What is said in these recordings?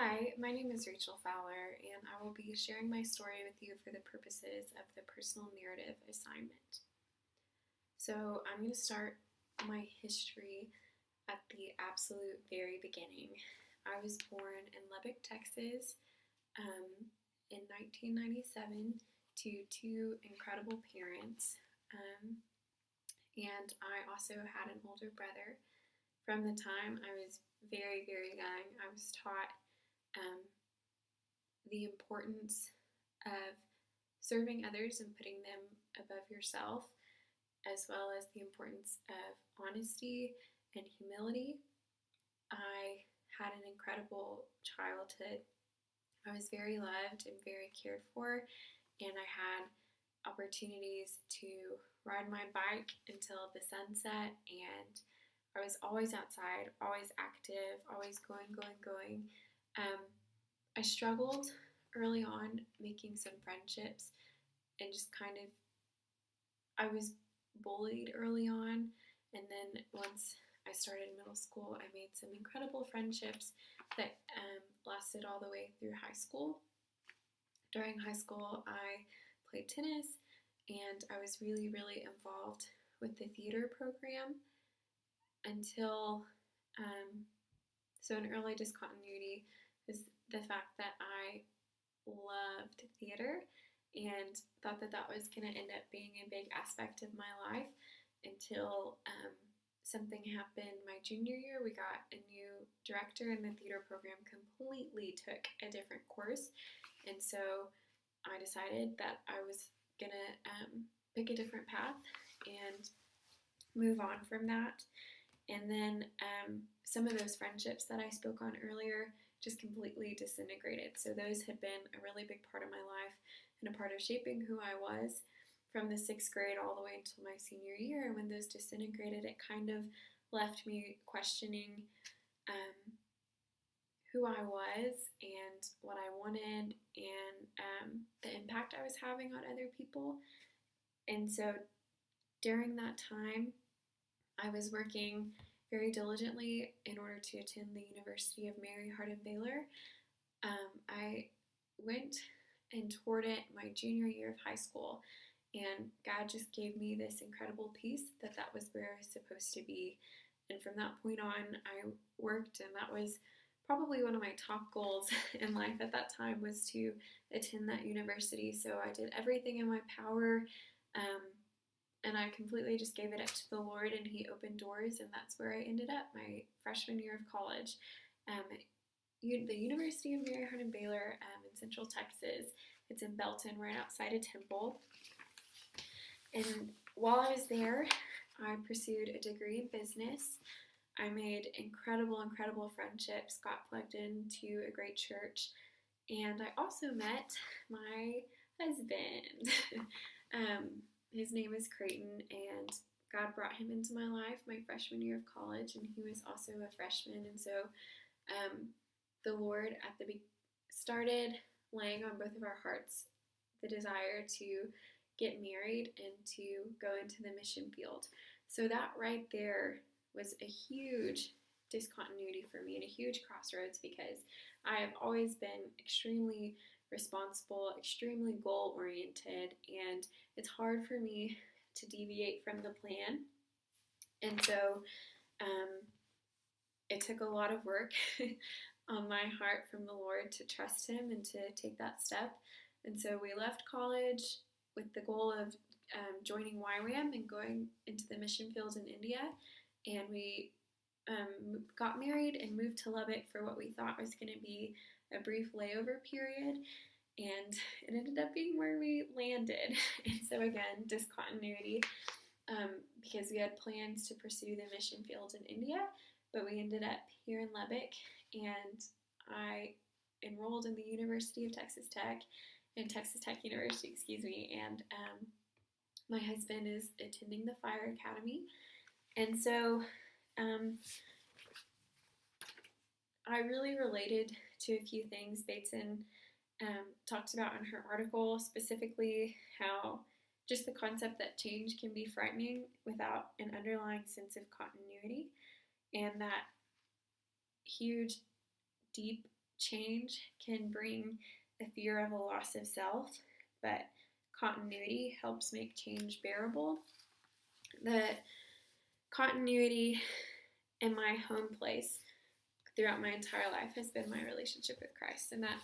Hi, my name is Rachel Fowler, and I will be sharing my story with you for the purposes of the personal narrative assignment. So, I'm going to start my history at the absolute very beginning. I was born in Lubbock, Texas, in 1997 to two incredible parents, and I also had an older brother. From the time I was very, very young, I was taught um, the importance of serving others and putting them above yourself, as well as the importance of honesty and humility. I had an incredible childhood. I was very loved and very cared for, and I had opportunities to ride my bike until the sunset, and I was always outside, always active, always going. Um, I struggled early on making some friendships and just kind of, I was bullied early on. And then once I started middle school, I made some incredible friendships that lasted all the way through high school. During high school, I played tennis and I was really, really involved with the theater program until, so an early discontinuity is the fact that I loved theater and thought that that was going to end up being a big aspect of my life until something happened my junior year. We got a new director, and the theater program completely took a different course. And so I decided that I was going to pick a different path and move on from that. And then some of those friendships that I spoke on earlier just completely disintegrated. So those had been a really big part of my life and a part of shaping who I was from the sixth grade all the way until my senior year. And when those disintegrated, it kind of left me questioning who I was and what I wanted and the impact I was having on other people. And so during that time, I was working very diligently in order to attend the University of Mary Hardin-Baylor. I went and toured it my junior year of high school, and God just gave me this incredible peace that that was where I was supposed to be. And from that point on, I worked, and that was probably one of my top goals in life at that time was to attend that university. So I did everything in my power. And I completely just gave it up to the Lord, and He opened doors, and that's where I ended up my freshman year of college. The University of Mary Hardin-Baylor in Central Texas. It's in Belton, right outside of Temple. And while I was there, I pursued a degree in business. I made incredible friendships, got plugged into a great church, and I also met my husband. His name is Creighton, and God brought him into my life my freshman year of college, and he was also a freshman. And so the Lord started laying on both of our hearts the desire to get married and to go into the mission field. So that right there was a huge discontinuity for me and a huge crossroads, because I have always been extremely responsible, extremely goal-oriented, and it's hard for me to deviate from the plan. And so it took a lot of work on my heart from the Lord to trust Him and to take that step. And so we left college with the goal of joining YWAM and going into the mission field in India. And we got married and moved to Lubbock for what we thought was going to be a brief layover period, and it ended up being where we landed. And so again, discontinuity, because we had plans to pursue the mission field in India, but we ended up here in Lubbock, and I enrolled in the University of Texas Tech, and Texas Tech University, and my husband is attending the Fire Academy. And so I really related to a few things Bateson talked about in her article, specifically how just the concept that change can be frightening without an underlying sense of continuity, and that huge, deep change can bring the fear of a loss of self, but continuity helps make change bearable. The continuity in my home place throughout my entire life has been my relationship with Christ, and that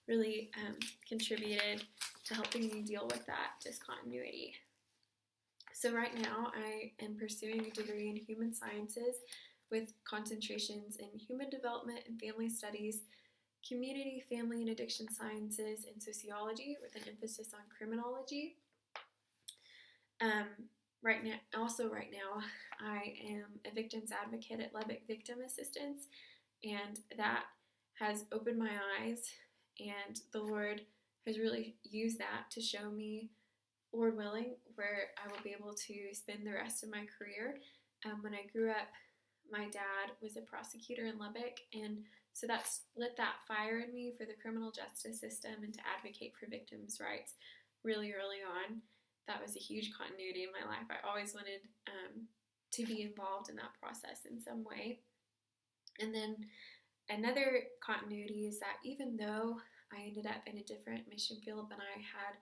really contributed to helping me deal with that discontinuity. So right now I am pursuing a degree in human sciences with concentrations in human development and family studies, community, family, and addiction sciences, and sociology with an emphasis on criminology. Right now, I am a victims advocate at Lubbock Victim Assistance, and that has opened my eyes, and the Lord has really used that to show me, Lord willing, where I will be able to spend the rest of my career. When I grew up, my dad was a prosecutor in Lubbock, and so that's lit that fire in me for the criminal justice system and to advocate for victims' rights really early on. That was a huge continuity in my life. I always wanted to be involved in that process in some way. And then another continuity is that even though I ended up in a different mission field than I had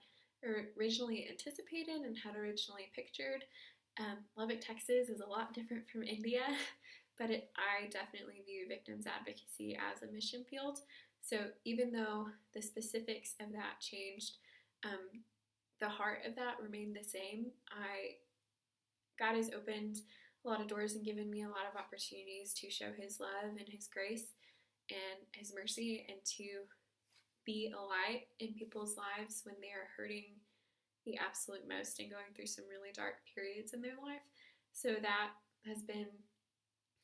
originally anticipated and had originally pictured, Lubbock, Texas is a lot different from India, but I definitely view victims advocacy as a mission field. So even though the specifics of that changed, the heart of that remained the same. God has opened a lot of doors and given me a lot of opportunities to show His love and His grace and His mercy, and to be a light in people's lives when they are hurting the absolute most and going through some really dark periods in their life. So that has been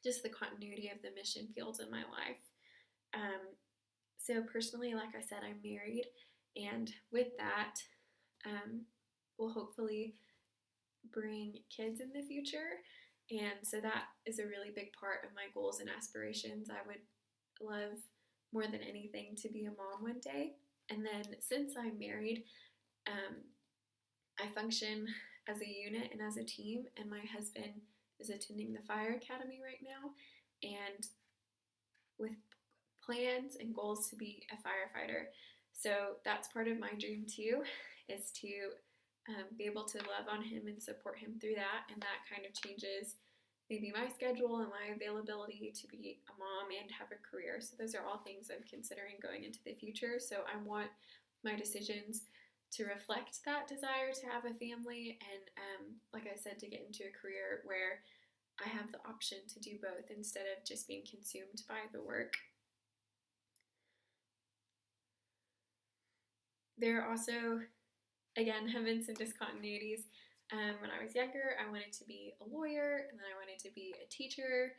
just the continuity of the mission fields in my life. So personally, like I said, I'm married, and with that, we'll hopefully bring kids in the future. And so that is a really big part of my goals and aspirations. I would love more than anything to be a mom one day. And then since I'm married, I function as a unit and as a team, and my husband is attending the fire academy right now, and with plans and goals to be a firefighter. So that's part of my dream too, is to be able to love on him and support him through that, and that kind of changes maybe my schedule and my availability to be a mom and have a career. So those are all things I'm considering going into the future. So I want my decisions to reflect that desire to have a family, and like I said, to get into a career where I have the option to do both instead of just being consumed by the work. There also, again, have been some discontinuities. When I was younger, I wanted to be a lawyer, and then I wanted to be a teacher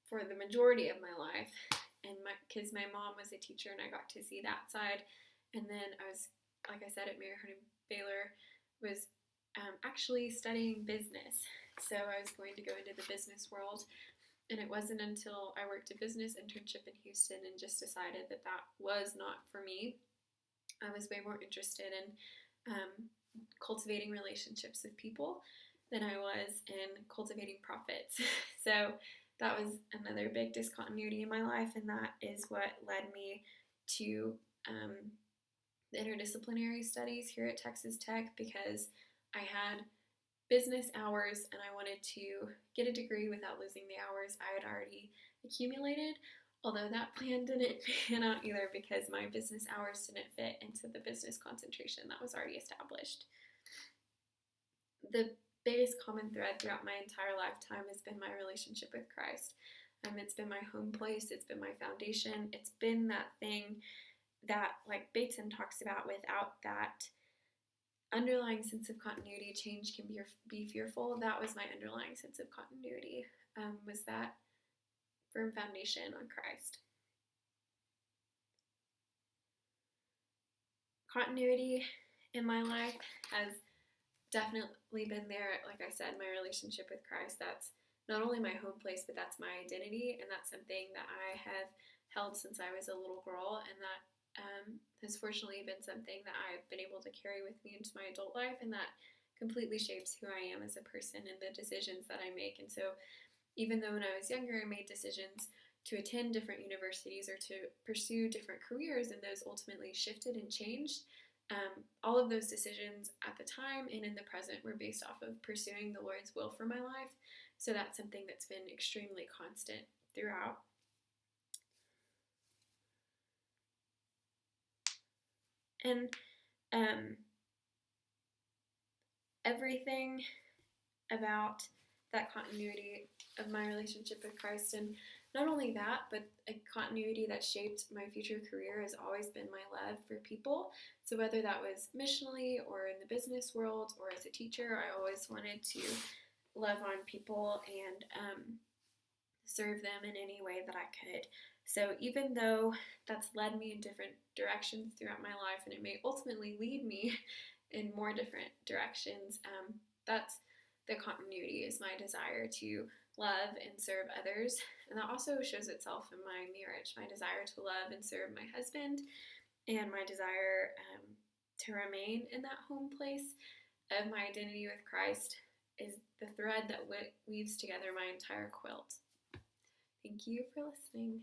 for the majority of my life, and because my mom was a teacher and I got to see that side. And then I was, like I said, at Mary Hardin Baylor, was actually studying business. So I was going to go into the business world, and it wasn't until I worked a business internship in Houston and just decided that that was not for me. I was way more interested in cultivating relationships with people than I was in cultivating profits. So that was another big discontinuity in my life, and that is what led me to the interdisciplinary studies here at Texas Tech, because I had business hours and I wanted to get a degree without losing the hours I had already accumulated. Although that plan didn't pan out either, because my business hours didn't fit into the business concentration that was already established. The biggest common thread throughout my entire lifetime has been my relationship with Christ. It's been my home place, it's been my foundation, it's been that thing that, like Bateson talks about, without that underlying sense of continuity, change can be fearful. That was my underlying sense of continuity, was that firm foundation on Christ. Continuity in my life has definitely been there. Like I said, my relationship with Christ, that's not only my home place, but that's my identity, and that's something that I have held since I was a little girl, and that has fortunately been something that I've been able to carry with me into my adult life, and that completely shapes who I am as a person and the decisions that I make. And so even though when I was younger I made decisions to attend different universities or to pursue different careers, and those ultimately shifted and changed. All of those decisions at the time and in the present were based off of pursuing the Lord's will for my life. So that's something that's been extremely constant throughout. And everything about that continuity of my relationship with Christ, and not only that, but a continuity that shaped my future career, has always been my love for people. So whether that was missionally or in the business world or as a teacher, I always wanted to love on people and serve them in any way that I could. So even though that's led me in different directions throughout my life, and it may ultimately lead me in more different directions, that's the continuity, is my desire to love and serve others. And that also shows itself in my marriage, my desire to love and serve my husband, and my desire to remain in that home place of my identity with Christ is the thread that weaves together my entire quilt. Thank you for listening.